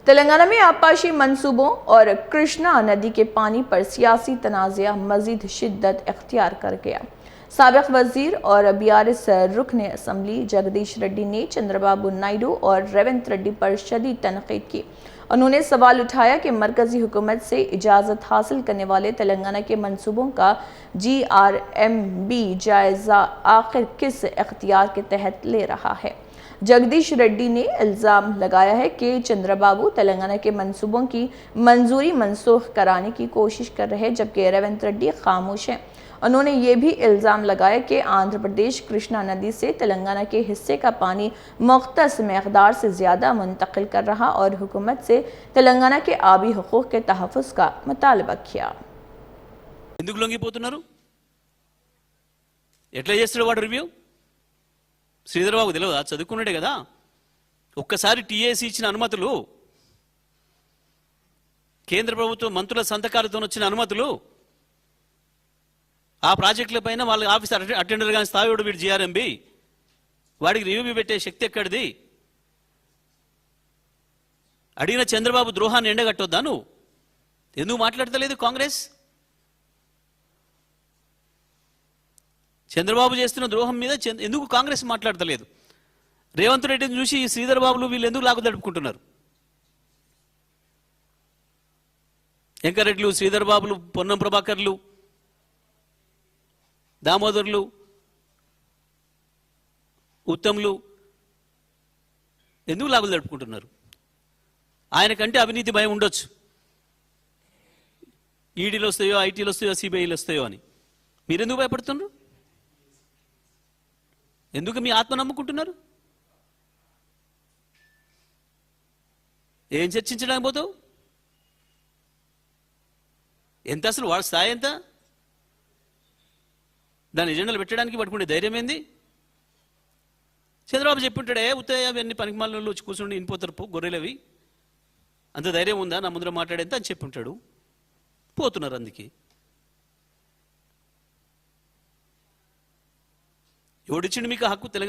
तेलंगाना में आपाशी मंसूबों और कृष्णा नदी के पानी पर सियासी तनाज़ा मजीद शिद्दत इख्तियार कर गया। साबिक वजीर और बीआरएस रुकन असम्बली जगदीश रेड्डी ने चंद्रबाबू नायडू और रेवंत रेड्डी पर शदीद तनकीद की। उन्होंने सवाल उठाया कि मरकजी हुकूमत से इजाज़त हासिल करने वाले तेलंगाना के मंसूबों का GRMB जायज़ा आखिर किस इख्तियार के तहत ले रहा है। जगदीश रेड्डी ने इल्ज़ाम लगाया है कि चंद्रबाबू तेलंगाना के मंसूबों की मंजूरी मनसूख कराने की कोशिश कर रहे हैं, जबकि रेवंत रेड्डी खामोश हैं। उन्होंने ये भी इल्ज़ाम लगाया कि आंध्र प्रदेश कृष्णा नदी से तेलंगाना के हिस्से का पानी मुख्तस मकदार से ज़्यादा मुंतकिल कर रहा और हुकूमत से तेलंगाना के आबी हकूक़ के तहफ़्फ़ुज़ का मुतालबा किया। ఎందుకు లొంగిపోతున్నారు? ఎట్లా చేస్తాడు వాడు రివ్యూ? శ్రీధర్ బాబు తెలియదా? చదువుకున్నాడే కదా. ఒక్కసారి టీఏసీ ఇచ్చిన అనుమతులు, కేంద్ర ప్రభుత్వం మంత్రుల సంతకాలతో వచ్చిన అనుమతులు, ఆ ప్రాజెక్టుల పైన వాళ్ళ ఆఫీసర్ అటెండర్ గాని స్థాయిడు వీడు GRMB వాడికి రివ్యూ పెట్టే శక్తి ఎక్కడిది? అడిగిన చంద్రబాబు ద్రోహాన్ని ఎండగట్టొద్దా నువ్వు? ఎందుకు మాట్లాడతలేదు కాంగ్రెస్? చంద్రబాబు చేస్తున్న ద్రోహం మీద ఎందుకు కాంగ్రెస్ మాట్లాడతలేదు? రేవంత్ రెడ్డిని చూసి ఈ శ్రీధర్ బాబులు వీళ్ళు ఎందుకు లాగు తడుపుకుంటున్నారు? వెంకరెడ్లు, శ్రీధర్ బాబులు, పొన్నం ప్రభాకర్లు, దామోదర్లు, ఉత్తమ్లు ఎందుకు లాగులు తడుపుకుంటున్నారు? ఆయనకంటే అవినీతి భయం ఉండొచ్చు. ఈడీలు వస్తాయో, ఐటీలు వస్తాయో, సిబిఐలు వస్తాయో అని. మీరెందుకు భయపడుతున్నారు? ఎందుకు మీ ఆత్మ నమ్ముకుంటున్నారు? ఏం చర్చించడానికి పోతావు? ఎంత అసలు వాడి స్థాయి ఎంత? దాని ఎజెండాలు పెట్టడానికి పట్టుకునే ధైర్యం ఏంది? చంద్రబాబు చెప్పుంటాడే, ఉత్తయ్య అవన్నీ పనికిమాలలో వచ్చి కూర్చుండి ఇనిపోతారు గొర్రెలవి, అంత ధైర్యం ఉందా నా ముందర మాట్లాడేంత అని చెప్పుంటాడు. పోతున్నారు. అందుకే ఎవడిచ్చిండు మీకు హక్కు? తెలంగాణ